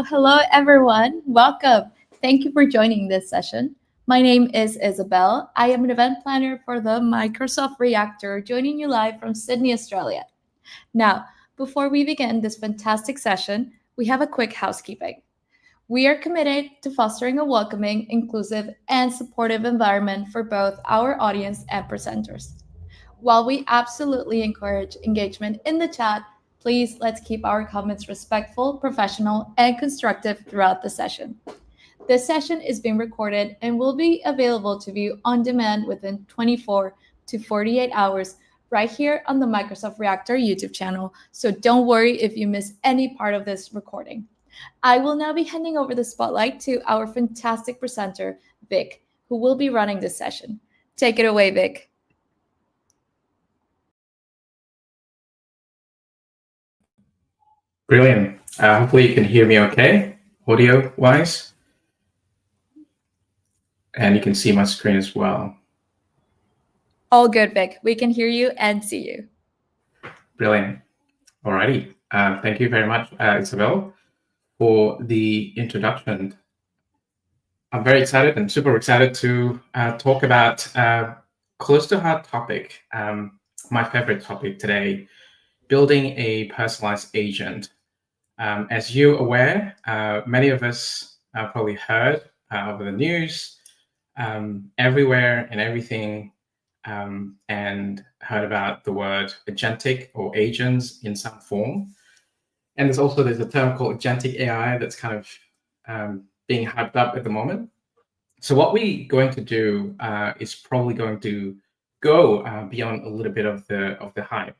Hello, everyone. Welcome. Thank you for joining this session. My name is Isabel. I am an event planner for the Microsoft Reactor, joining you live from Sydney, Australia. Now, before we begin this fantastic session, we have a quick housekeeping. We are committed to fostering a welcoming, inclusive, and supportive environment for both our audience and presenters. While we absolutely encourage engagement in the chat, please let's keep our comments respectful, professional, and constructive throughout the session. This session is being recorded and will be available to view on demand within 24 to 48 hours right here on the Microsoft Reactor YouTube channel. So don't worry if you miss any part of this recording. I will now be handing over the spotlight to our fantastic presenter, Vic, who will be running this session. Take it away, Vic. Brilliant. Hopefully you can hear me okay, audio-wise. And you can see my screen as well. All good, Vic. We can hear you and see you. Brilliant. Alrighty. Thank you very much, Isabel, for the introduction. I'm very excited and super excited to talk about close to heart topic, my favorite topic today, building a personalized agent. As you're aware, many of us probably heard over the news, everywhere and everything, and heard about the word agentic or agents in some form. And there's a term called agentic AI that's kind of being hyped up at the moment. So what we're going to do is probably going to go beyond a little bit of the hype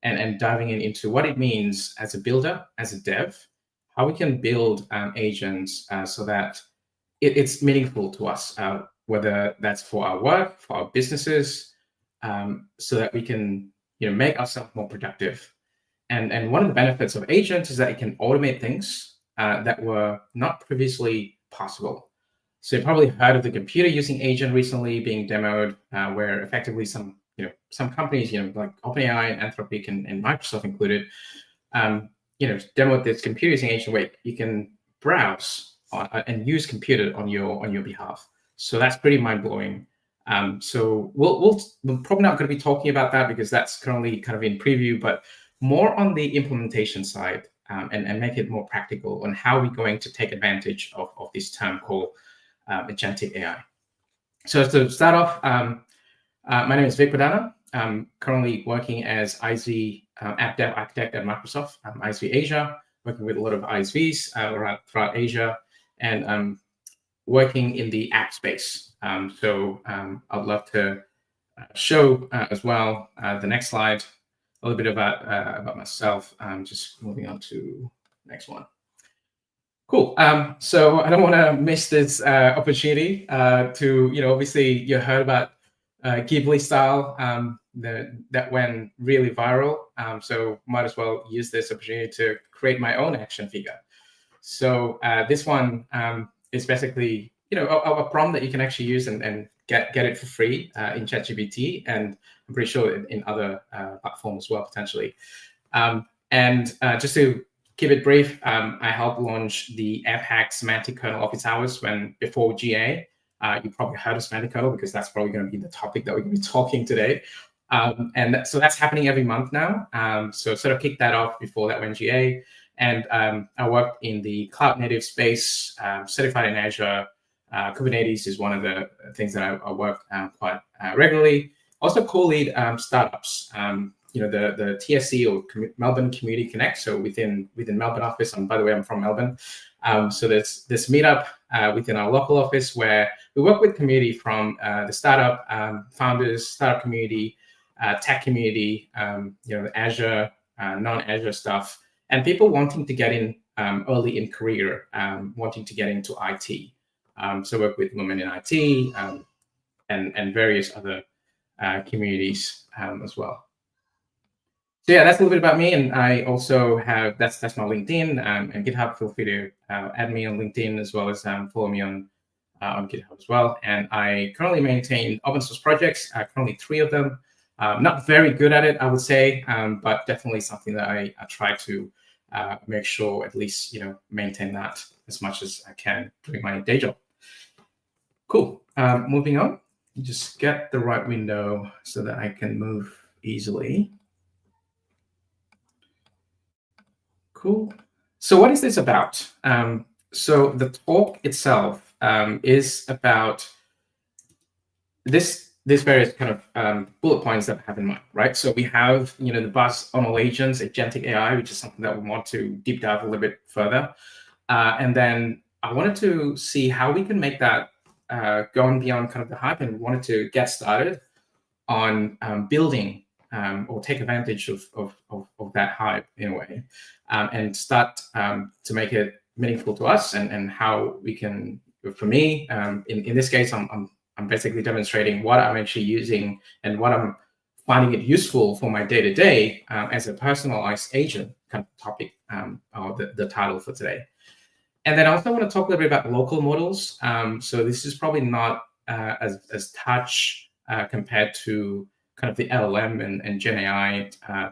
and diving into what it means as a builder, as a dev, how we can build agents so that it's meaningful to us, whether that's for our work, for our businesses, so that we can make ourselves more productive. And one of the benefits of agents is that it can automate things that were not previously possible. So you probably heard of the computer using agent recently being demoed, where effectively some companies, like OpenAI and Anthropic and Microsoft included, demoed this computer using agent where you can browse and use computer on your behalf. So that's pretty mind blowing. So we're probably not going to be talking about that because that's currently kind of in preview, but more on the implementation side and make it more practical on how we're going to take advantage of this term called agentic AI. So to start off, my name is Vic Pradana. I'm currently working as ISV app dev architect at Microsoft, ISV Asia, working with a lot of ISVs throughout Asia, and I'm working in the app space. So I'd love to show as well the next slide, a little bit about myself. Just moving on to the next one. Cool. So I don't want to miss this opportunity to, obviously you heard about Ghibli style that went really viral. So might as well use this opportunity to create my own action figure. So this one is basically, a prompt that you can actually use and get it for free in ChatGPT, and I'm pretty sure in other platforms as well, potentially. And just to keep it brief, I helped launch the AppHack Semantic Kernel office hours before GA. You probably heard of Semantic Kernel because that's probably going to be the topic that we're going to be talking today. So that's happening every month now. So sort of kicked that off before that went GA. And I worked in the cloud native space, certified in Azure. Kubernetes is one of the things that I work quite regularly. Also co-lead startups. The TSC or Melbourne Community Connect. So within Melbourne office, and by the way, I'm from Melbourne. So there's this meetup within our local office where we work with community from the startup founders, startup community, tech community, the Azure, non-Azure stuff, and people wanting to get in early in career, wanting to get into IT. So work with women in IT and various other communities as well. So yeah, that's a little bit about me, and I also have that's my LinkedIn and GitHub. Feel free to add me on LinkedIn as well as follow me on GitHub as well. And I currently maintain open source projects. Currently 3 of them. Not very good at it, I would say, but definitely something that I try to make sure at least maintain that as much as I can during my day job. Cool. Moving on. Just get the right window so that I can move easily. Cool. So what is this about? So the talk itself is about this various kind of bullet points that I have in mind, right? So we have, the buzz on all agents, agentic AI, which is something that we want to deep dive a little bit further. And then I wanted to see how we can make that going beyond kind of the hype, and wanted to get started on building or take advantage of that hype in a way, and start to make it meaningful to us, and how we can, for me, in this case, I'm basically demonstrating what I'm actually using and what I'm finding it useful for my day-to-day as a personalized agent kind of topic, or the title for today. And then I also want to talk a little bit about local models. So this is probably not as touch compared to kind of the LLM and Gen AI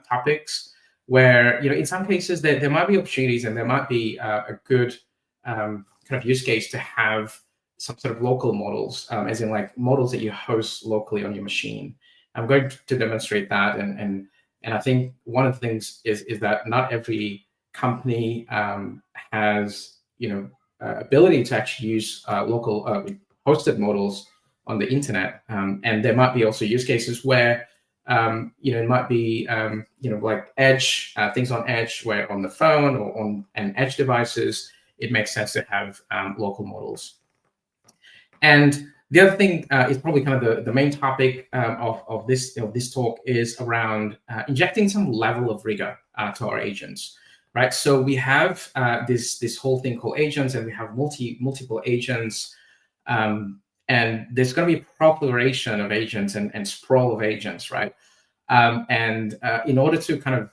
topics, where in some cases there might be opportunities, and there might be a good kind of use case to have some sort of local models, as in like models that you host locally on your machine. I'm going to demonstrate that, and I think one of the things is that not every company has ability to actually use local hosted models on the internet, and there might be also use cases where it might be like edge things on edge, where on the phone or on an edge devices, it makes sense to have local models. And the other thing is probably kind of the main topic of this talk is around injecting some level of rigor to our agents. Right, so we have this whole thing called agents, and we have multiple agents, and there's going to be proliferation of agents and sprawl of agents, right? And in order to kind of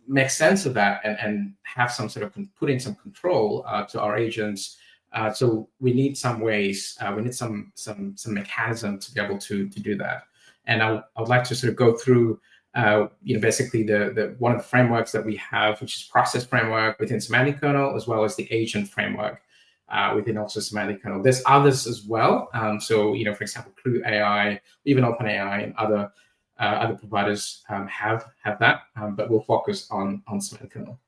make sense of that and have some sort of putting some control to our agents, so we need some ways, we need some mechanism to be able to do that. And I would like to sort of go through basically the one of the frameworks that we have, which is process framework within Semantic Kernel, as well as the agent framework within also Semantic Kernel. There's others as well. So for example, Clue AI, even OpenAI, and other providers have that, but we'll focus on Semantic Kernel.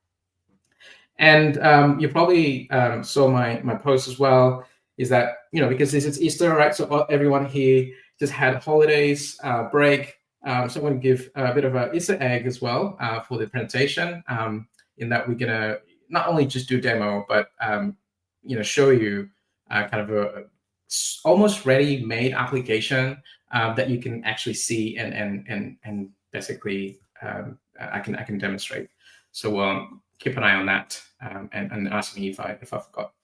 And you probably saw my post as well. Is that because this is Easter, right? So everyone here just had holidays, break. So I'm going to give a bit of an Easter egg as well for the presentation, in that we're going to not only just do demo, but show you kind of a almost ready-made application that you can actually see and basically I can demonstrate. So keep an eye on that, and ask me if I forgot.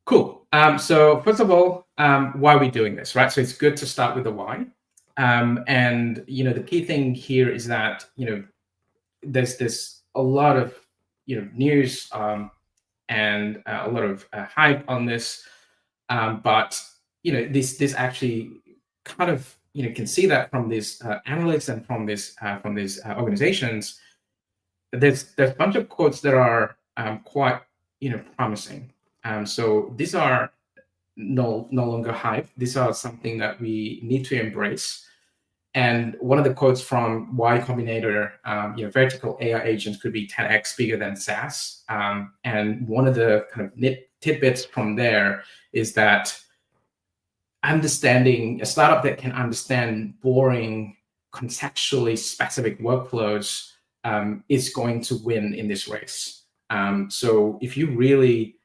Cool. So first of all, why are we doing this, right? So it's good to start with the why. And the key thing here is that there's a lot of news and a lot of hype on this, but this actually kind of can see that from these analysts and from these organizations. There's a bunch of quotes that are quite promising. So these are no longer hype. These are something that we need to embrace. And one of the quotes from Y Combinator, vertical AI agents could be 10x bigger than SaaS. And one of the kind of tidbits from there is that understanding a startup that can understand boring, contextually specific workflows is going to win in this race. So if you really,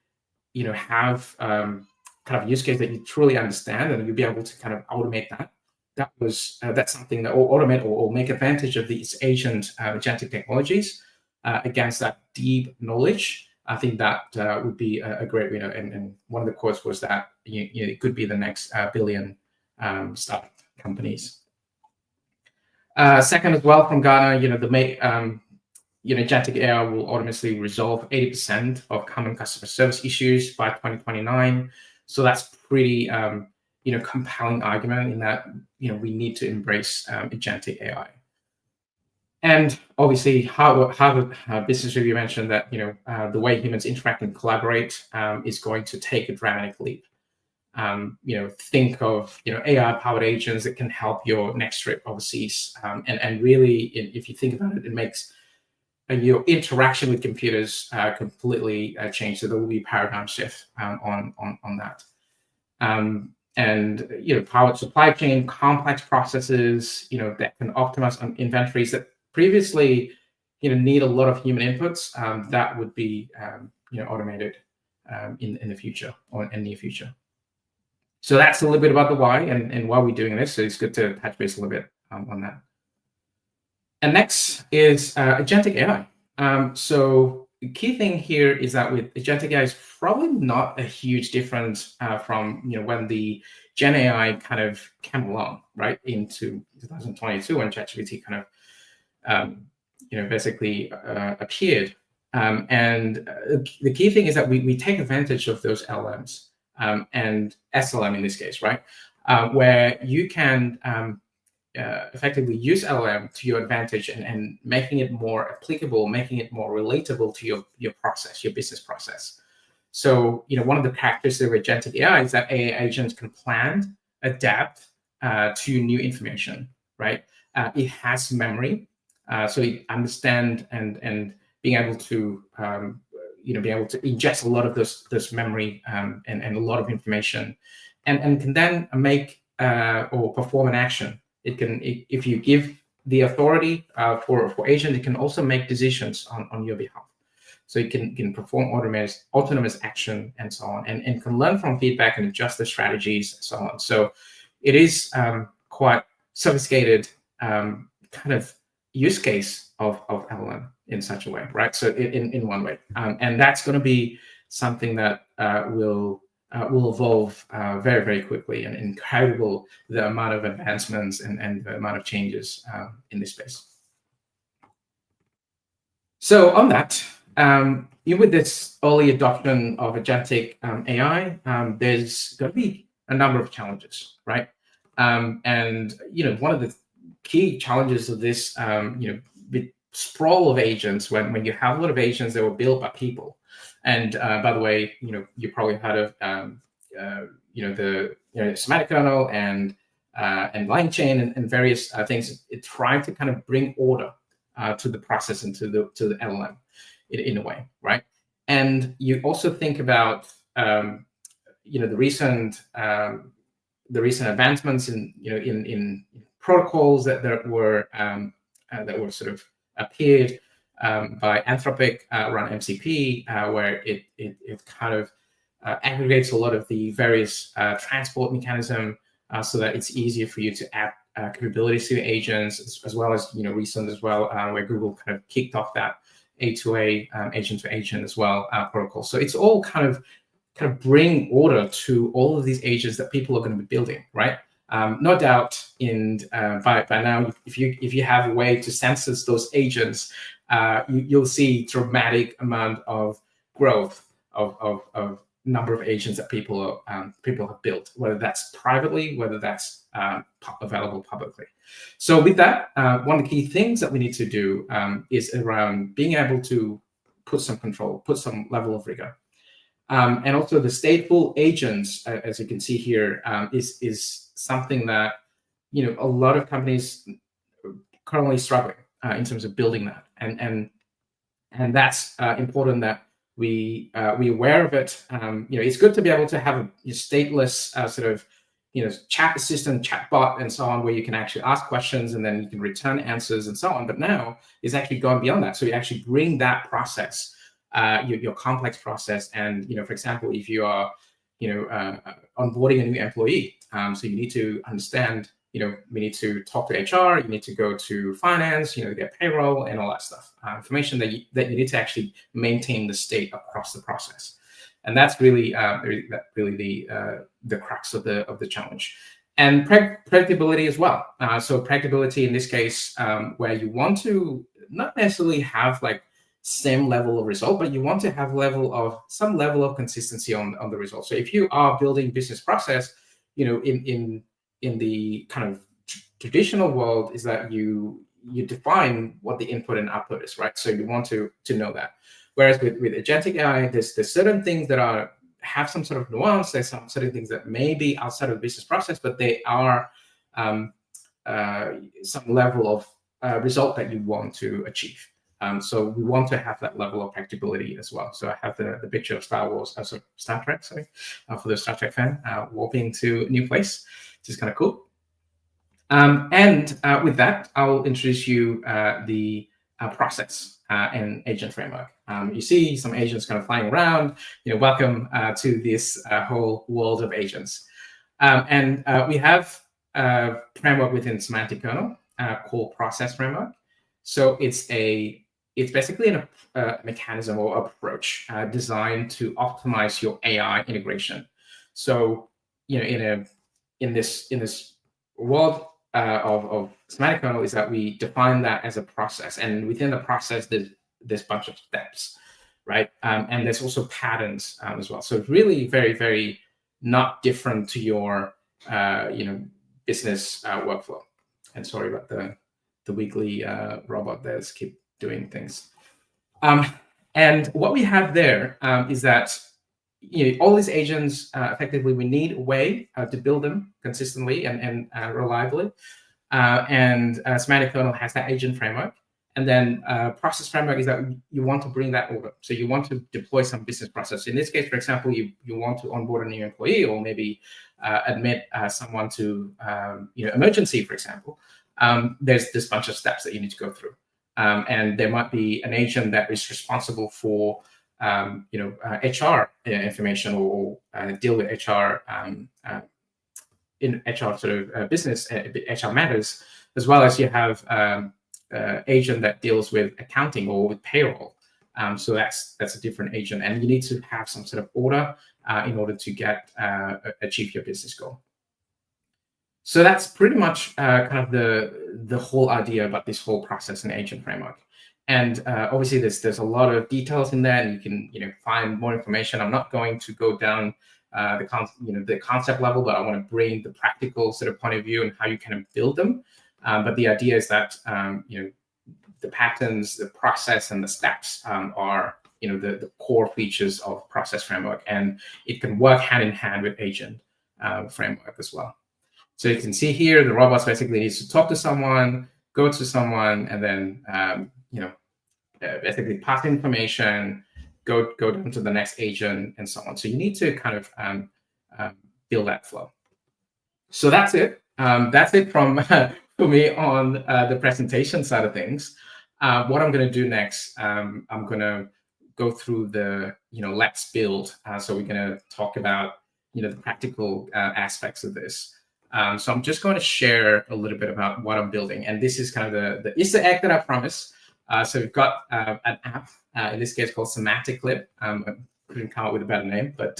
have kind of use case that you truly understand, and you'll be able to kind of automate that. That's something that, or automate or make advantage of these agentic technologies against that deep knowledge. I think that would be a great winner. And one of the quotes was that it could be the next billion startup companies. Second as well from Ghana, agentic AI will ultimately resolve 80% of common customer service issues by 2029. So that's pretty compelling argument in that we need to embrace agentic AI. And obviously, Harvard Business Review mentioned that the way humans interact and collaborate is going to take a dramatic leap. Think of AI-powered agents that can help your next trip overseas, and really, if you think about it, it makes your interaction with computers completely change. So there will be a paradigm shift on that. And powered supply chain, complex processes, that can optimize on inventories that previously, need a lot of human inputs. That would be automated in the future or in near future. So that's a little bit about the why and why we're doing this. So it's good to touch base a little bit on that. And next is agentic AI. So the key thing here is that with agentic AI is probably not a huge difference from when the Gen AI kind of came along, right, into 2022 when ChatGPT kind of basically appeared. And the key thing is that we take advantage of those LLMs and SLM in this case, right, where you can effectively use LLM to your advantage and making it more applicable, making it more relatable to your process, your business process. So, one of the characteristics of agentic AI is that AI agents can plan, adapt to new information, right? It has memory, so it understands and being able to be able to ingest a lot of this memory and a lot of information, and can then make or perform an action. It can, if you give the authority for agent, it can also make decisions on your behalf. So it can perform autonomous action and so on, and can learn from feedback and adjust the strategies and so on. So it is quite sophisticated kind of use case of LLM in such a way, right? So in one way, and that's going to be something that will evolve very, very quickly, and incredible the amount of advancements and the amount of changes in this space. So on that, with this early adoption of agentic AI, there's going to be a number of challenges, right? And one of the key challenges of this, with sprawl of agents, when you have a lot of agents that were built by people. And by the way, you probably heard of the Semantic Kernel and line chain and various things. It tried to kind of bring order to the process and to the LLM in a way, right? And you also think about the recent advancements in protocols that were sort of appeared by Anthropic around MCP, where it kind of aggregates a lot of the various transport mechanism so that it's easier for you to add capabilities to agents, as well as recent as well, where Google kind of kicked off that A2A agent to agent as well protocol. So it's all kind of bring order to all of these agents that people are going to be building, right? No doubt, by now, if you have a way to census those agents, you'll see dramatic amount of growth of number of agents that people have built, whether that's privately, whether that's available publicly. So with that, one of the key things that we need to do is around being able to put some control, put some level of rigor. And also the stateful agents, as you can see here, is something that a lot of companies currently struggling in terms of building that, and that's important that we aware of it. It's good to be able to have a stateless sort of chat assistant, chatbot, and so on, where you can actually ask questions and then you can return answers and so on. But now it's actually gone beyond that. So you actually bring that process, your complex process, and for example, if you are onboarding a new employee, so you need to understand, we need to talk to HR, you need to go to finance, get payroll and all that stuff, information that you need to actually maintain the state across the process. And that's really the crux of the challenge. And predictability as well. So predictability in this case, where you want to not necessarily have like same level of result, but you want to have some level of consistency on the result. So if you are building business process, in the kind of traditional world, is that you define what the input and output is, right? So you want to know that. Whereas with agentic AI, there's certain things that have some sort of nuance. There's some certain things that may be outside of the business process, but they are some level of result that you want to achieve. So we want to have that level of predictability as well. So I have the picture of Star Trek, for the Star Trek fan, warping to a new place, which is kind of cool. And with that, I'll introduce you the process. an agent framework. You see some agents kind of flying around. Welcome to this whole world of agents. And we have a framework within Semantic Kernel called Process Framework. So it's basically a mechanism or approach designed to optimize your AI integration. So in this world of Semantic Kernel is that we define that as a process, and within the process there's a bunch of steps, right? And there's also patterns as well. So it's really very, very not different to your business workflow. And sorry about the weekly robot that's keep doing things. And what we have there is that all these agents, effectively, we need a way to build them consistently and reliably. And Semantic Kernel has that agent framework. And then process framework is that you want to bring that over. So you want to deploy some business process. In this case, for example, you want to onboard a new employee, or maybe admit someone to emergency, for example. There's this bunch of steps that you need to go through. And there might be an agent that is responsible for HR information, or deal with HR in HR sort of business HR matters, as well as you have agent that deals with accounting or with payroll. So that's a different agent, and you need to have some sort of order in order to achieve your business goal. So that's pretty much kind of the whole idea about this whole process and agent framework. And obviously, there's a lot of details in there, and you can find more information. I'm not going to go down the concept level, but I want to bring the practical sort of point of view and how you can build them. But the idea is that the patterns, the process, and the steps are the core features of process framework, and it can work hand in hand with agent framework as well. So you can see here the robots basically needs to talk to someone, go to someone, and then basically pass information, go down to the next agent, and so on. So you need to kind of build that flow. So that's it. That's it from for me on the presentation side of things. What I'm going to do next, I'm going to go through the let's build. So we're going to talk about the practical aspects of this. So I'm just going to share a little bit about what I'm building, and this is kind of the Easter egg that I promised. So we've got an app, in this case called SemantiClip. I couldn't come up with a better name, but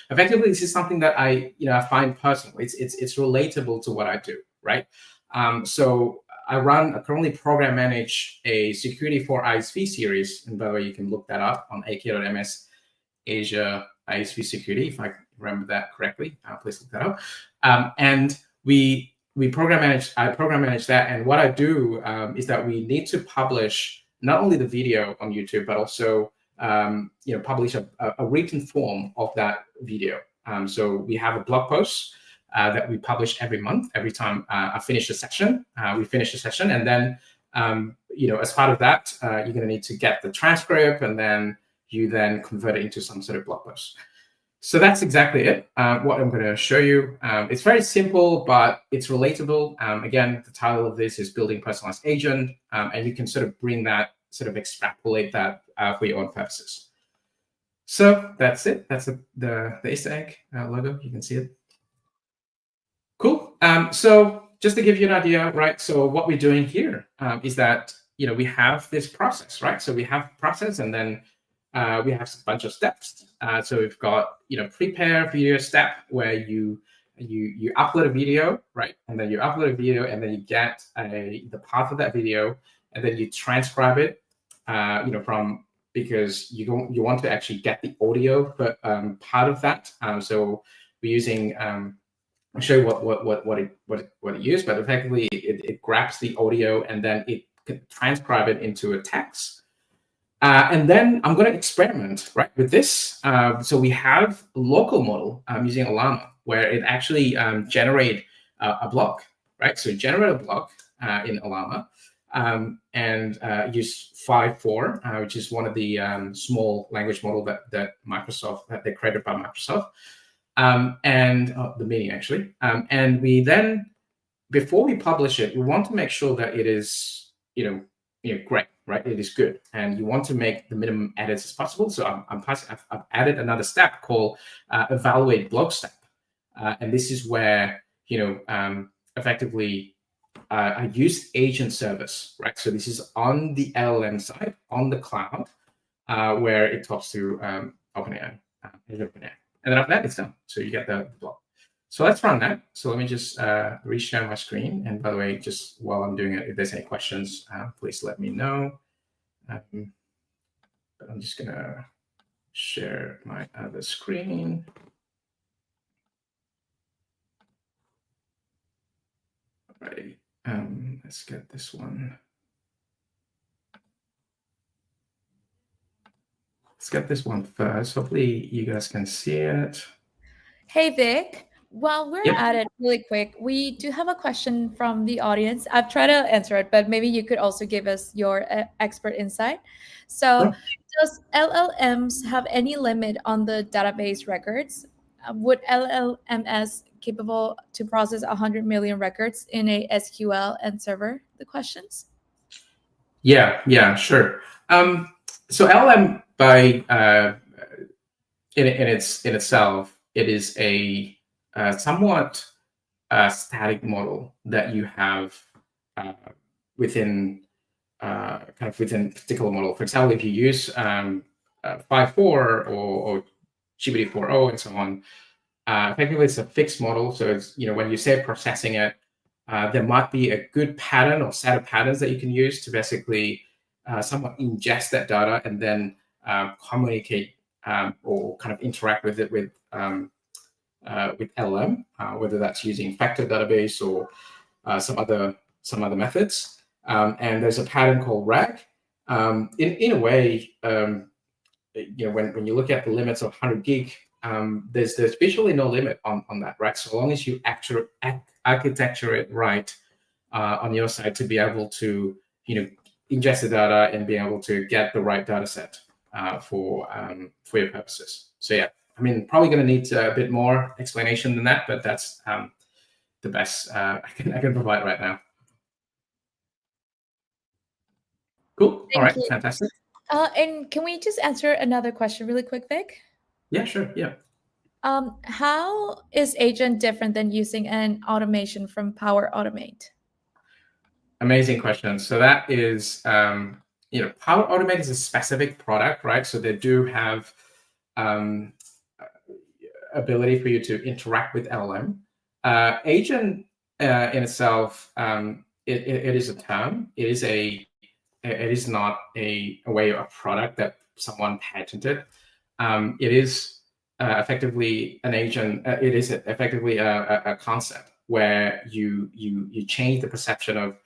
effectively this is something that I find personal. It's relatable to what I do, right? So I currently program manage a security for ISV series, and by the way, you can look that up on ak.ms Azure ISV security, if I remember that correctly. Please look that up. And I program manage that, and what I do is that we need to publish not only the video on YouTube, but also publish a written form of that video. So we have a blog post that we publish every month. Every time I finish a session, we finish a session, and then as part of that, you're going to need to get the transcript, and then you then convert it into some sort of blog post. So that's exactly it. What I'm going to show you. It's very simple, but it's relatable. Again, the title of this is Building Personalized Agent, and you can sort of bring that, sort of extrapolate that for your own purposes. So that's it. That's the Easter egg logo. You can see it. Cool. So just to give you an idea, right? So what we're doing here is that we have this process, right? So we have process, and then we have a bunch of steps. So we've got prepare video step, where you upload a video, right? And then you upload a video, and then you get the path of that video, and then you transcribe it, because you want to actually get the audio part of that. So we're using I'll show you what it used, but effectively it grabs the audio, and then it can transcribe it into a text. And then I'm going to experiment with this. So we have a local model using Llama, where it actually generate a block, right? So generate a block in Llama, and use 5.4, which is one of the small language model that they created by Microsoft, and the mini actually. And we then, before we publish it, we want to make sure that it is great. right? It is good, and you want to make the minimum edits as possible. So I've added another step called evaluate block step, and this is where effectively I use agent service, right? So this is on the LLM side, on the cloud, where it talks to OpenAI, Azure OpenAI, and then after that it's done. So you get the block. So let's run that. So let me just reshare my screen. And by the way, just while I'm doing it, if there's any questions, please let me know. But I'm just gonna share my other screen. All right, let's get this one. Let's get this one first. Hopefully you guys can see it. Hey, Vic. While we're Yep. at it, really quick, we do have a question from the audience. I've tried to answer it, but maybe you could also give us your expert insight. So, Sure. does LLMs have any limit on the database records? Would LLMs capable to process 100 million records in a SQL and server? The questions. Yeah, sure. So LLM by in itself, it is a somewhat static model that you have within within a particular model. For example, if you use 5.4 or GPT-4o and so on, effectively it's a fixed model. So it's, when you say processing it, there might be a good pattern or set of patterns that you can use to basically somewhat ingest that data and then communicate or kind of interact with it with LLM, whether that's using factor database or some other methods. And there's a pattern called RAG. In a way, when you look at the limits of 100 gig, there's visually no limit on that, right? So long as you architecture it right on your side to be able to ingest the data and be able to get the right data set for your purposes. So yeah, I mean, probably going to need a bit more explanation than that, but that's the best I can provide right now. Cool. All right. Thank you. Fantastic. And can we just answer another question really quick, Vic? Yeah, sure. Yeah. How is agent different than using an automation from Power Automate? Amazing question. So that is, Power Automate is a specific product, right? So they do have ability for you to interact with LLM. Agent in itself, it is a term. It is not a way of a product that someone patented. It is effectively an agent. It is effectively a concept where you change the perception of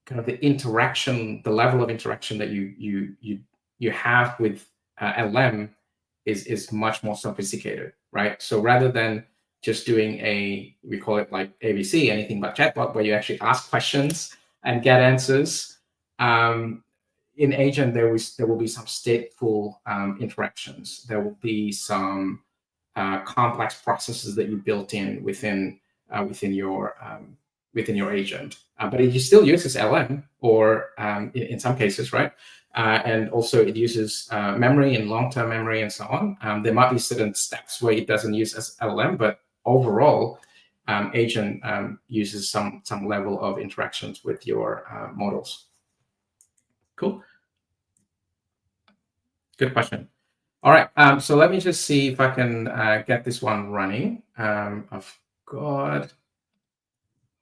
kind of the interaction, the level of interaction that you have with LM is much more sophisticated, right? So rather than just doing we call it like ABC, anything but chatbot, where you actually ask questions and get answers. In agent, there will be some stateful interactions. There will be some complex processes that you built in within your agent, but it still uses LM or in some cases, right? And also it uses memory and long-term memory and so on. There might be certain steps where it doesn't use LM, but overall, agent uses some level of interactions with your models. Cool. Good question. All right. So let me just see if I can get this one running. I've got.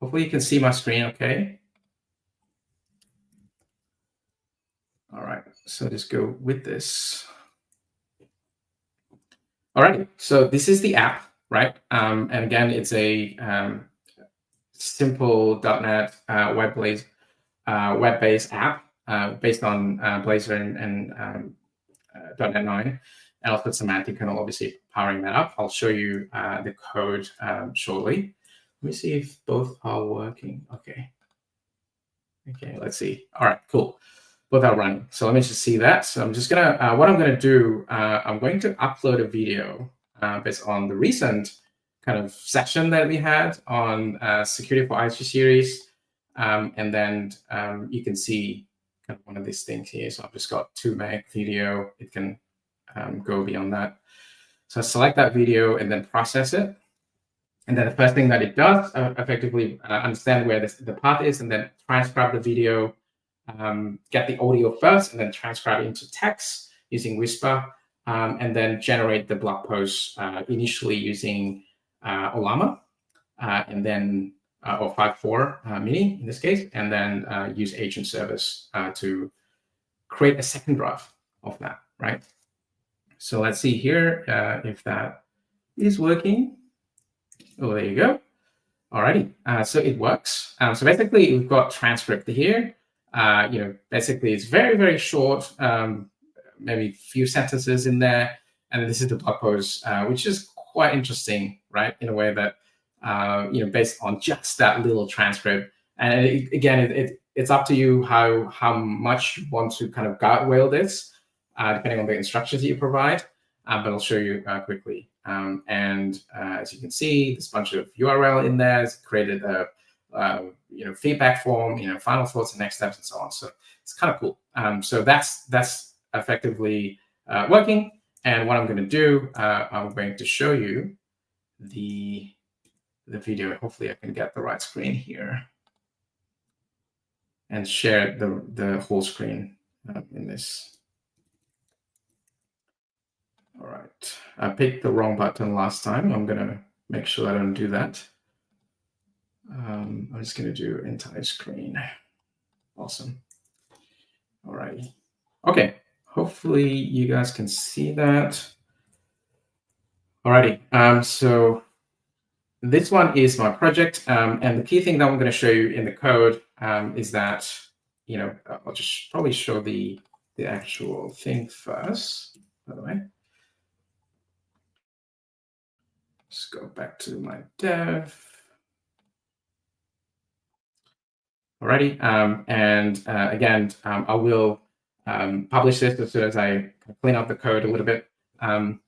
Hopefully you can see my screen okay. All right, so just go with this. All right, so this is the app, right? And again, it's a simple .NET web-based app based on Blazor and .NET 9, and also Semantic Kernel, obviously powering that up. I'll show you the code shortly. Let me see if both are working. Okay, let's see. All right, cool. Both are running. So let me just see that. So I'm just gonna, what I'm gonna do, I'm going to upload a video based on the recent kind of session that we had on Security for ISG series. And then you can see kind of one of these things here. So I've just got 2 meg video. It can go beyond that. So I select that video and then process it. And then the first thing that it does, effectively understand where the path is, and then transcribe the video, get the audio first, and then transcribe it into text using Whisper, and then generate the blog post initially using Olama, and then or 5.4 mini in this case, and then use Agent Service to create a second draft of that, right? So let's see here if that is working. Oh, there you go. Alrighty, so it works. So basically, we've got transcript here. Basically, it's very, very short, maybe a few sentences in there. And this is the blog post, which is quite interesting, right? In a way that, based on just that little transcript. And it's up to you how much you want to kind of guardrail this, depending on the instructions that you provide. But I'll show you quickly. As you can see, there's a bunch of URL in there. It's created a feedback form, final thoughts and next steps and so on. So it's kind of cool. So that's effectively working. And what I'm going to do, I'm going to show you the video. Hopefully, I can get the right screen here and share the whole screen in this. All right, I picked the wrong button last time. I'm gonna make sure I don't do that. I'm just gonna do entire screen. Awesome. All right. Okay, hopefully you guys can see that. Alrighty, so this one is my project, and the key thing that I'm gonna show you in the code is that, I'll just probably show the actual thing first, by the way. Let's go back to my dev. Alrighty, again, I will publish this as soon as I clean up the code a little bit. What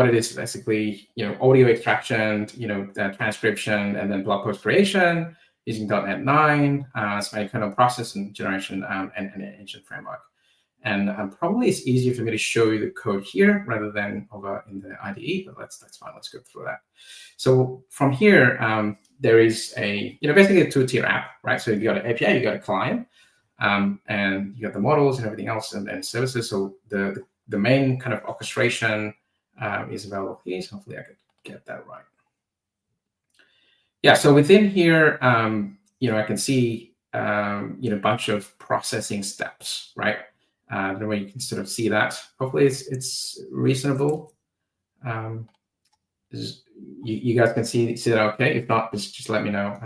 it is basically, audio extraction, transcription, and then blog post creation using .NET 9, Semantic Kernel process and generation, and an agent framework. And probably it's easier for me to show you the code here rather than over in the IDE, but that's fine. Let's go through that. So from here, there is basically a 2-tier app, right? So you got an API, you got a client, and you got the models and everything else and services. So the main kind of orchestration is available here. So hopefully I could get that right. Yeah. So within here, I can see a bunch of processing steps, right? The way you can sort of see that. Hopefully it's reasonable. You guys can see that okay. If not, just let me know.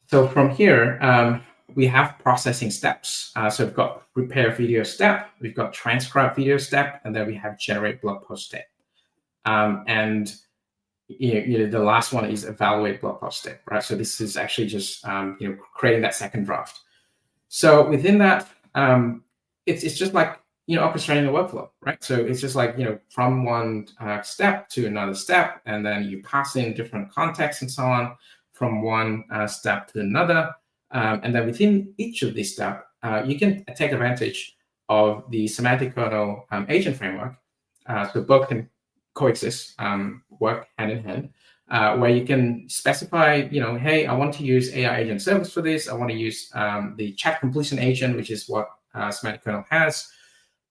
So from here, we have processing steps. So we've got prepare video step, we've got transcribe video step, and then we have generate blog post step. And the last one is evaluate blog post step, right? So this is actually just creating that second draft. So within that, it's just like orchestrating the workflow, right? So it's just like from one step to another step, and then you pass in different contexts and so on from one step to another, and then within each of these steps, you can take advantage of the Semantic Kernel agent framework. So both can coexist, work hand in hand, where you can specify, hey, I want to use AI Agent Service for this. I want to use the chat completion agent, which is what Semantic Kernel has.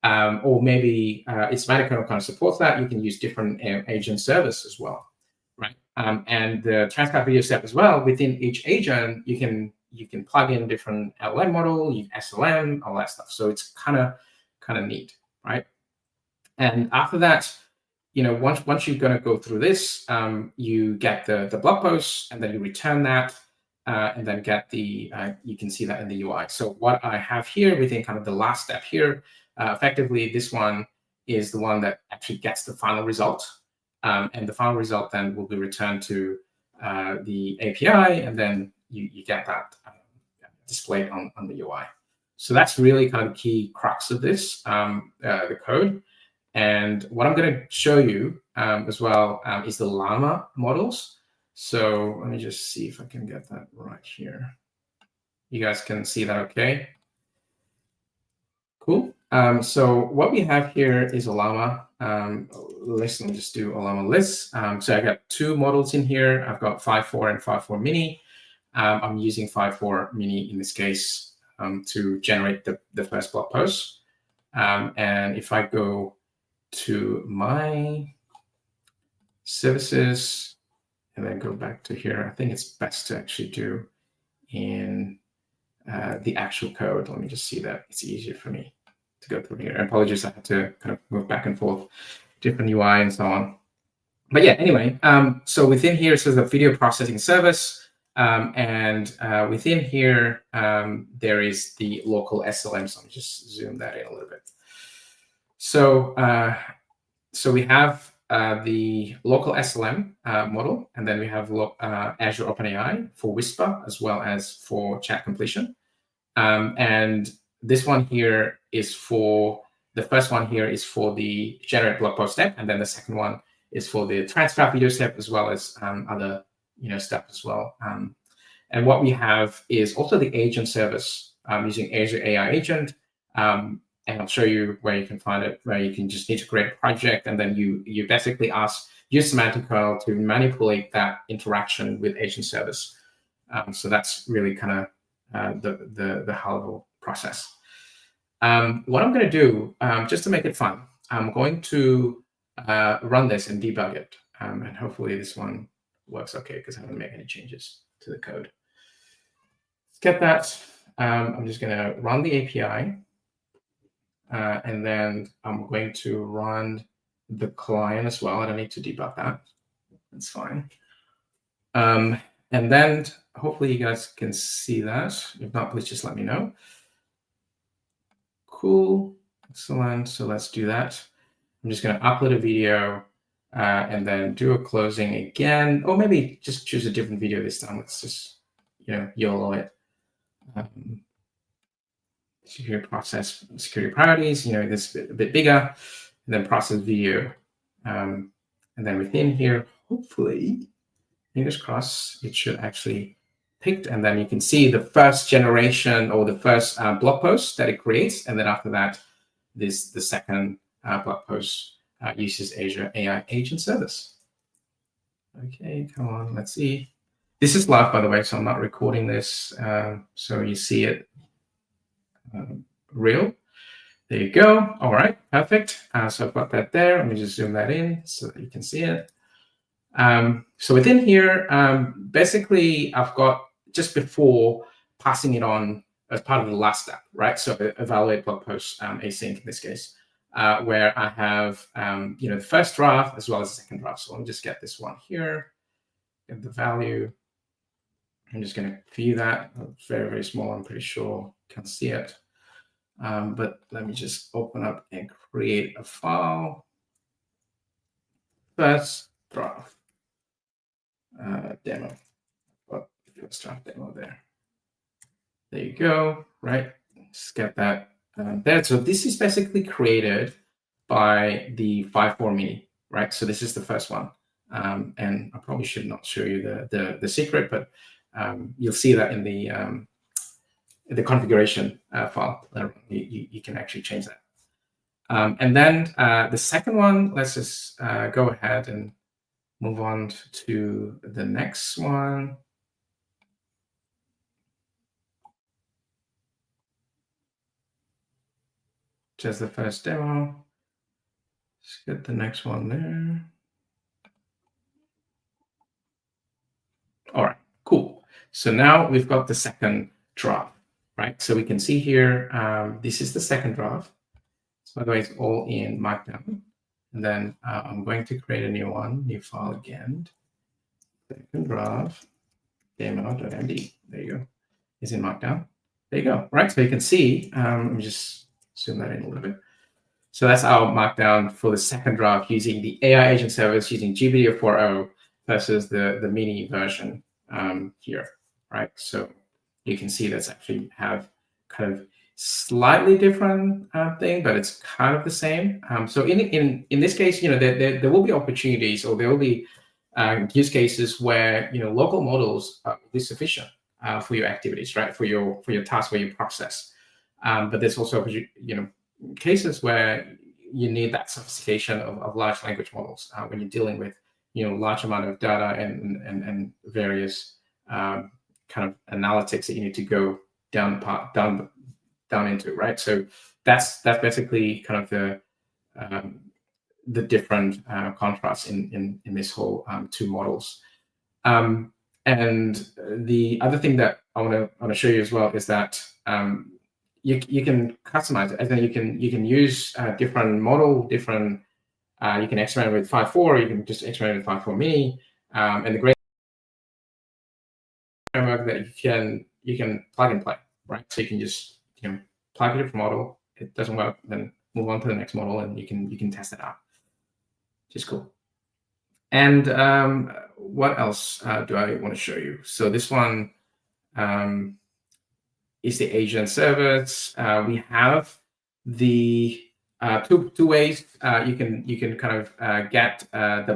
Or maybe if Semantic Kernel kind of supports that, you can use different agent service as well, right? And the transcribe video step as well, within each agent, you can plug in different LLM model, SLM, all that stuff. So it's kind of neat, right? And after that, once you're going to go through this, you get the blog post, and then you return that, and then get you can see that in the UI. So what I have here within kind of the last step here, effectively, this one is the one that actually gets the final result. And the final result then will be returned to the API, and then you get that displayed on the UI. So that's really kind of the key crux of this, the code. And what I'm going to show you as well is the Llama models. So let me just see if I can get that right here. you guys can see that okay. Cool. So what we have here is a llama list. Let me just do a llama list. So I got two models in here. I've got 5.4 and 5.4 mini. I'm using 5.4 mini in this case to generate the first blog post. And if I go to my services and then go back to here, I think it's best to actually do in the actual code. Let me just see that. It's easier for me to go through here. Apologies, I had to kind of move back and forth, different UI and so on. But yeah, anyway, so within here, it says the video processing service. And within here, there is the local SLM. So let me just zoom that in a little bit. So, so we have the local SLM model, and then we have Azure OpenAI for Whisper, as well as for chat completion. And this one here is for, the first one here is for the generate blog post step, and then the second one is for the transcribe video step, as well as other stuff as well. And what we have is also the agent service using Azure AI Agent. And I'll show you where you can find it, where you can just need to create a project, and then you basically use Semantic Kernel to manipulate that interaction with agent service. So that's really kind of the high level process. What I'm going to do, just to make it fun, I'm going to run this and debug it. And hopefully this one works okay, because I haven't made any changes to the code. Let's get that. I'm just going to run the API. And then I'm going to run the client as well. I don't need to debug that. That's fine. And then hopefully you guys can see that. If not, please just let me know. Cool. Excellent. So let's do that. I'm just going to upload a video and then do a closing again. Or maybe just choose a different video this time. Let's just, YOLO it. Security process, security priorities, this a bit bigger, and then process video. And then within here, hopefully, fingers crossed, it should actually picked, and then you can see the first generation or the first blog post that it creates, and then after that, the second blog post uses Azure AI Agent Service. Okay, come on, let's see. This is live, by the way, so I'm not recording this, so you see it real. There you go. All right, perfect. So I've got that there. Let me just zoom that in so that you can see it. So within here, basically, I've got just before passing it on as part of the last step, right? So evaluate blog post async in this case, where I have the first draft as well as the second draft. So let me just get this one here, get the value. I'm just going to view that. It's very, very small. I'm pretty sure you can see it. But let me just open up and create a file. First draft demo. First draft demo there. There you go. Right. Just get that there. So this is basically created by the 5.4 mini. Right. So this is the first one. And I probably should not show you the secret, but you'll see that in the configuration file. You can actually change that. And then the second one, let's just go ahead and move on to the next one. Just the first demo. Let's get the next one there. All right, cool. So now we've got the second draft, right? So we can see here, this is the second draft. So by the way, it's all in Markdown. And then I'm going to create a new one, new file again. Second draft, demo.md. There you go. It's in Markdown. There you go. Right. So you can see, let me just zoom that in a little bit. So that's our Markdown for the second draft using the AI agent service using GPT 4.0 versus the mini version here. Right. So you can see that's actually have kind of slightly different thing, but it's kind of the same. So in this case, there will be opportunities, or there will be use cases where local models will be sufficient. for your activities, right? For your tasks, for your process. But there's also cases where you need that sophistication of large language models when you're dealing with large amount of data and various kind of analytics that you need to go down into, right? So that's basically kind of the different contrasts in this whole two models. And the other thing that I want to show you as well is that you can customize it. I think you can use different model, different. You can experiment with 5.4. You can just experiment with 5.4 mini. And the great framework that you can plug and play, right? So you can just plug a different model. It doesn't work, then move on to the next model, and you can test it out. Which is cool. And what else do I want to show you? So this one is the agent service. We have the two ways you can kind of get the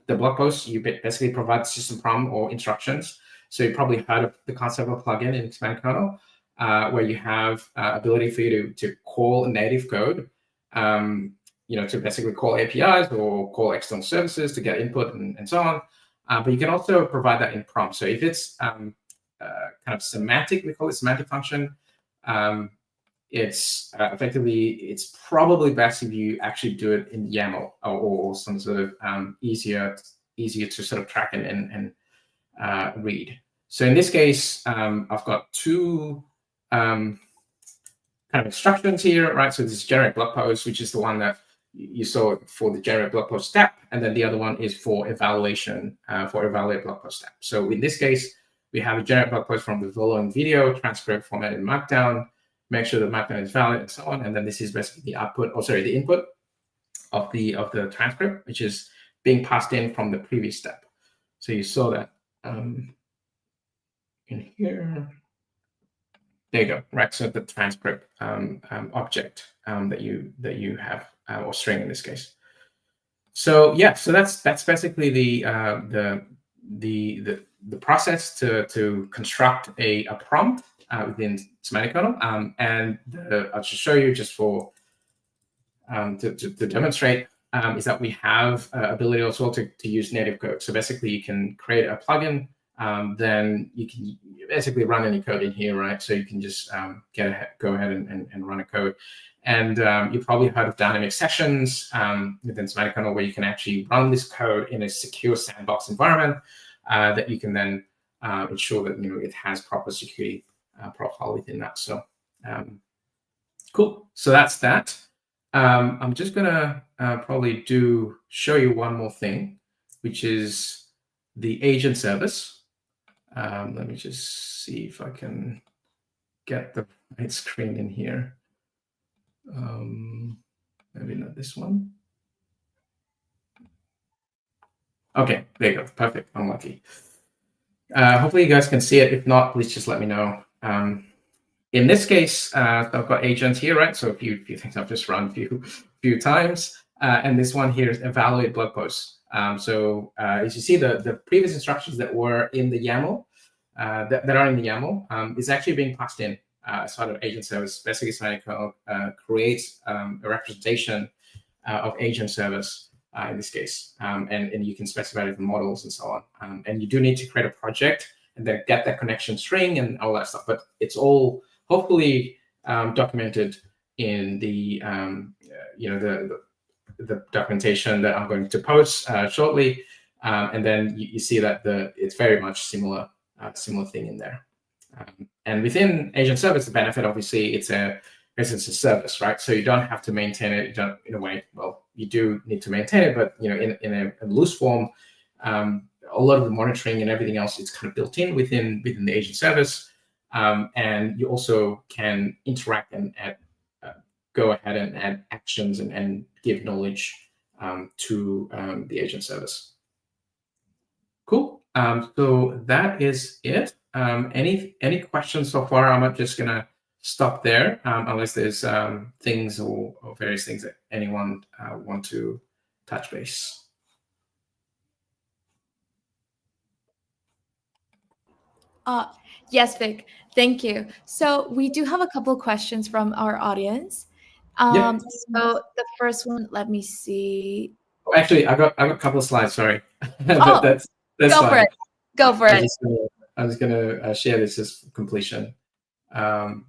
blog post. You basically provide system prompt or instructions. So you probably heard of the concept of a plugin in Semantic Kernel, where you have ability for you to call native code, to basically call APIs or call external services to get input and so on. But you can also provide that in prompt. So if it's kind of semantic, we call it semantic function. It's effectively, it's probably best if you actually do it in YAML or some sort of easier to sort of track and read. So in this case, I've got two kind of instructions here, right? So this is generate blog post, which is the one that you saw for the generate blog post step, and then the other one is for evaluation, for evaluate blog post step. So in this case, we have a generate blog post from the following video, transcript format in Markdown, make sure the Markdown is valid and so on. And then this is basically the output, the input of the transcript, which is being passed in from the previous step. So you saw that in here. There you go, right? So the transcript object that you have, or string in this case. So yeah, so that's basically the process to construct a prompt within Semantic Kernel. And I'll just show you just for to demonstrate is that we have ability also to use native code. So basically, you can create a plugin. Then you can basically run any code in here, right? So you can just go ahead and run a code. And you probably heard of dynamic sessions within Semantic Kernel, where you can actually run this code in a secure sandbox environment that you can then ensure that it has proper security profile within that. So cool. So that's that. I'm just gonna probably show you one more thing, which is the agent service. Let me just see if I can get the right screen in here. Maybe not this one. Okay, there you go. Perfect. I'm lucky. Hopefully you guys can see it. If not, please just let me know. In this case, I've got agents here, right? So a few things I've just run a few times. And this one here is evaluate blog posts. So as you see, the previous instructions that were in the YAML, that are in the YAML, is actually being passed in as part of agent service. Basically, Semantic Kernel creates a representation of agent service in this case, and you can specify different models and so on. And you do need to create a project and then get that connection string and all that stuff. But it's all hopefully documented in the the documentation that I'm going to post shortly. And then you see that it's very much similar thing in there. And within agent service, the benefit, obviously, it's a service, right? So you don't have to maintain it. You don't, in a way, well, you do need to maintain it, but in a loose form, a lot of the monitoring and everything else is kind of built in within the agent service. And you also can interact and go ahead and add actions and give knowledge to the agent service. Cool. So that is it. Any questions so far? I'm just gonna stop there, unless there's things or various things that anyone want to touch base. Yes, Vic. Thank you. So we do have a couple questions from our audience. Yep. So the first one, let me see. Oh, actually, I got a couple of slides. Sorry, but Oh, that's go for fine. it. Go for I was it. just gonna, I was gonna share this as completion. Um,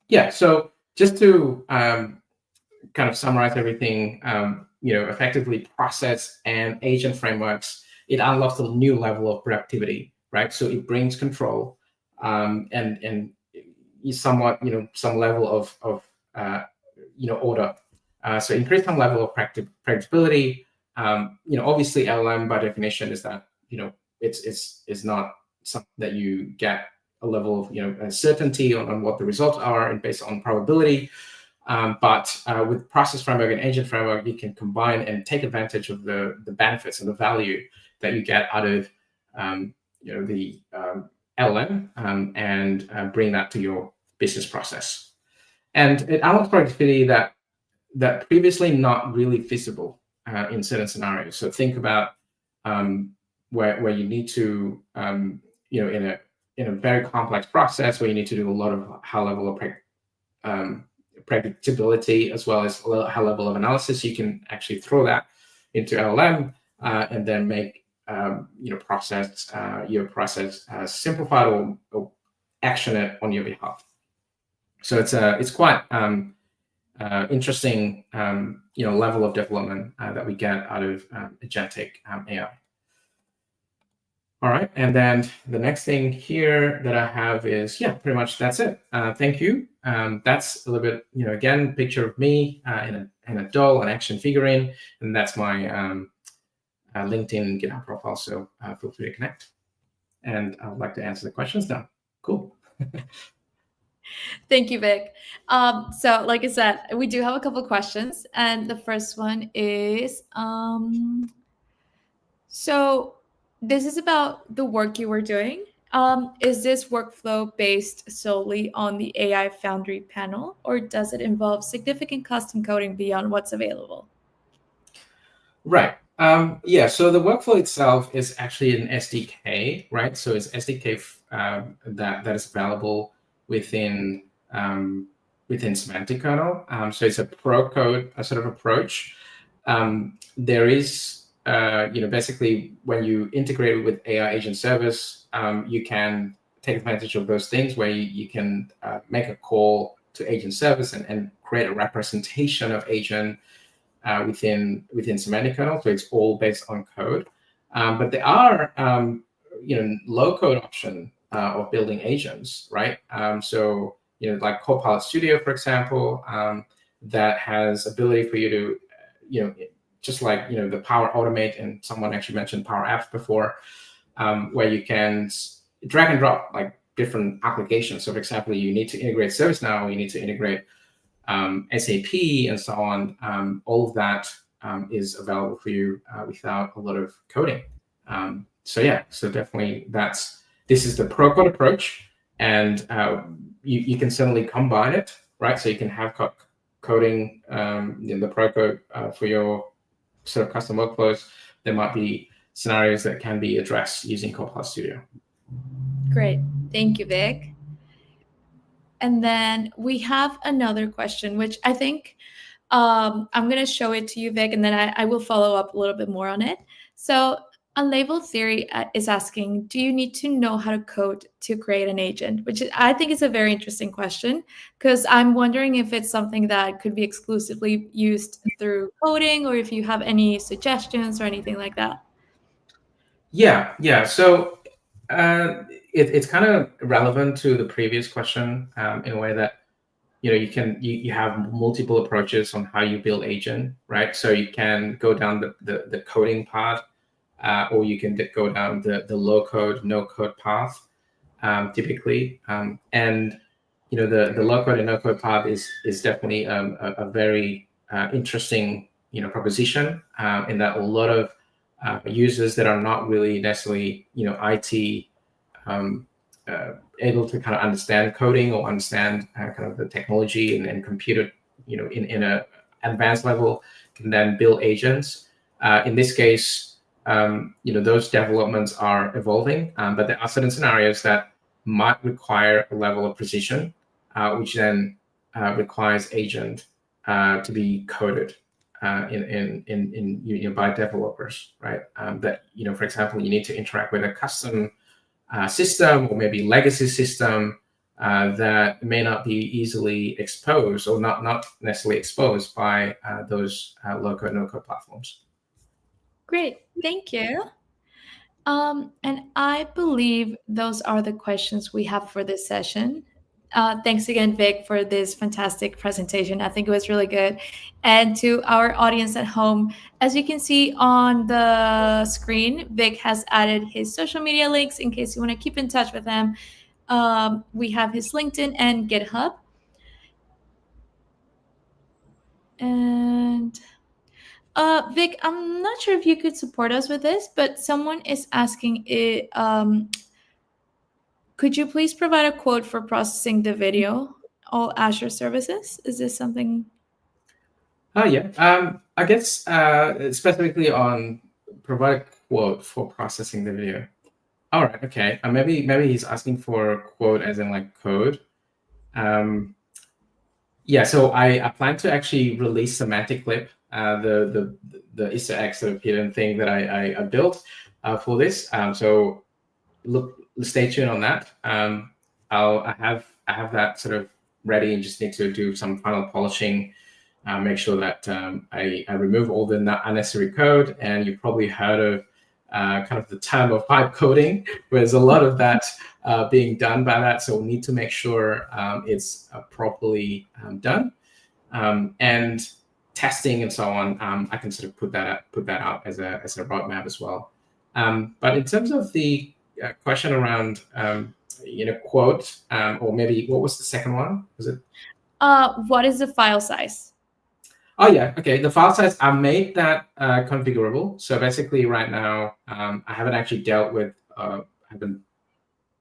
yeah. So just to kind of summarize everything, effectively process and agent frameworks, it unlocks a new level of productivity, right? So it brings control, and somewhat, some level of order. So increase some level of predictability. Obviously LLM by definition is that, it's not something that you get a level of, certainty on what the results are and based on probability. But with process framework and agent framework, you can combine and take advantage of the benefits and the value that you get out of the LLM, and bring that to your business process. And it unlocks productivity that previously not really feasible in certain scenarios. So think about where you need to, in a very complex process where you need to do a lot of high level of predictability as well as a high level of analysis. You can actually throw that into LLM, and then make your process simplified, or action it on your behalf. So it's quite interesting level of development that we get out of agentic AI. All right, and then the next thing here that I have is, pretty much that's it. Thank you. That's a little bit, again, picture of me in a doll, an action figurine, and that's my LinkedIn and GitHub profile. So feel free to connect. And I would like to answer the questions now. Cool. Thank you, Vic. So like I said, we do have a couple questions, and the first one is, so this is about the work you were doing. Is this workflow based solely on the AI Foundry panel, or does it involve significant custom coding beyond what's available? Right. So the workflow itself is actually an SDK, right? So it's SDK that is available within Semantic Kernel. So it's a pro code sort of approach. There is, basically when you integrate with AI Agent Service, you can take advantage of those things where you can make a call to Agent Service and create a representation of agent within Semantic Kernel. So it's all based on code. But there are low code option of building agents, right? So like Copilot Studio, for example, that has ability for you to just like the Power Automate, and someone actually mentioned Power Apps before, where you can drag and drop like different applications. So for example, you need to integrate ServiceNow, you need to integrate SAP and so on. All of that is available for you without a lot of coding. So definitely this is the pro code approach, and you can certainly combine it, right? So you can have coding in the pro code for your sort of custom workflows. There might be scenarios that can be addressed using Copilot Studio. Great. Thank you, Vic. And then we have another question, which I think I'm going to show it to you, Vic, and then I will follow up a little bit more on it. So, Unlabeled Theory is asking, do you need to know how to code to create an agent? Which I think is a very interesting question, because I'm wondering if it's something that could be exclusively used through coding, or if you have any suggestions or anything like that. Yeah. So it's kind of relevant to the previous question in a way that you have multiple approaches on how you build agent, right? So you can go down the coding path, or you can go down the low code, no code path, typically. And the low code and no code path is definitely a very interesting proposition, in that a lot of users that are not really necessarily IT able to kind of understand coding or understand kind of the technology and computer, in a advanced level, can then build agents. In this case, those developments are evolving, but there are certain scenarios that might require a level of precision, which then requires agent to be coded by developers, right? That, for example, you need to interact with a custom system or maybe legacy system that may not be easily exposed or not necessarily exposed by those low-code, no-code platforms. Great, thank you. And I believe those are the questions we have for this session. Thanks again, Vic, for this fantastic presentation. I think it was really good. And to our audience at home, as you can see on the screen, Vic has added his social media links in case you want to keep in touch with him. We have his LinkedIn and GitHub. And Vic, I'm not sure if you could support us with this, but someone is asking it. Could you please provide a quote for processing the video, all Azure services? Is this something? Oh, yeah. I guess specifically on provide a quote for processing the video. All right. Okay. Maybe he's asking for a quote as in like code. Yeah. So I plan to actually release SemantiClip, the Easter egg sort of hidden thing that I built for this. So stay tuned on that. I have that sort of ready and just need to do some final polishing, make sure that I remove all the unnecessary code. And you probably heard of kind of the term of vibe coding, where there's a lot of that being done by that. So we need to make sure it's properly done. And testing and so on, I can sort of put that out as a roadmap as well. But in terms of the question around quote, or maybe what was the second one? Was it? What is the file size? Oh yeah, okay. The file size, I made that configurable. So basically, right now, I haven't actually dealt with. I haven't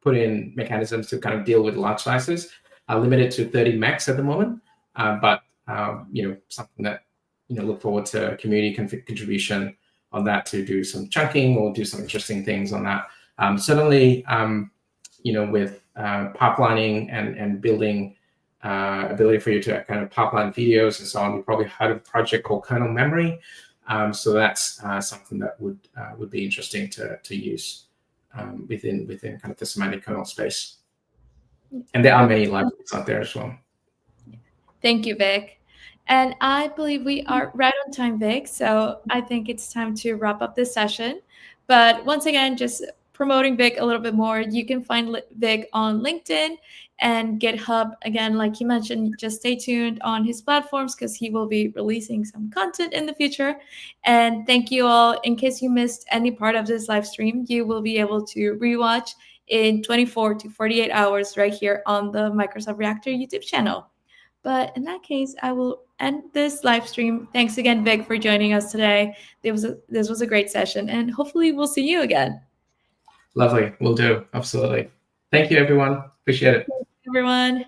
put in mechanisms to kind of deal with large sizes. I limit it to 30 megs at the moment, but something that look forward to community contribution on that to do some chunking or do some interesting things on that. Certainly, with pipelining and building ability for you to kind of pipeline videos and so on, you probably heard of a project called Kernel Memory. So that's something that would be interesting to use within kind of the semantic kernel space. And there are many libraries out there as well. Thank you, Vic. And I believe we are right on time, Vic. So I think it's time to wrap up this session. But once again, just promoting Vic a little bit more, you can find Vic on LinkedIn and GitHub. Again, like you mentioned, just stay tuned on his platforms because he will be releasing some content in the future. And thank you all. In case you missed any part of this live stream, you will be able to rewatch in 24 to 48 hours right here on the Microsoft Reactor YouTube channel. But in that case, I will end this live stream. Thanks again, Vic, for joining us today. This was a great session, and hopefully we'll see you again. Lovely. Will do. Absolutely. Thank you, everyone. Appreciate it. Thank you, everyone.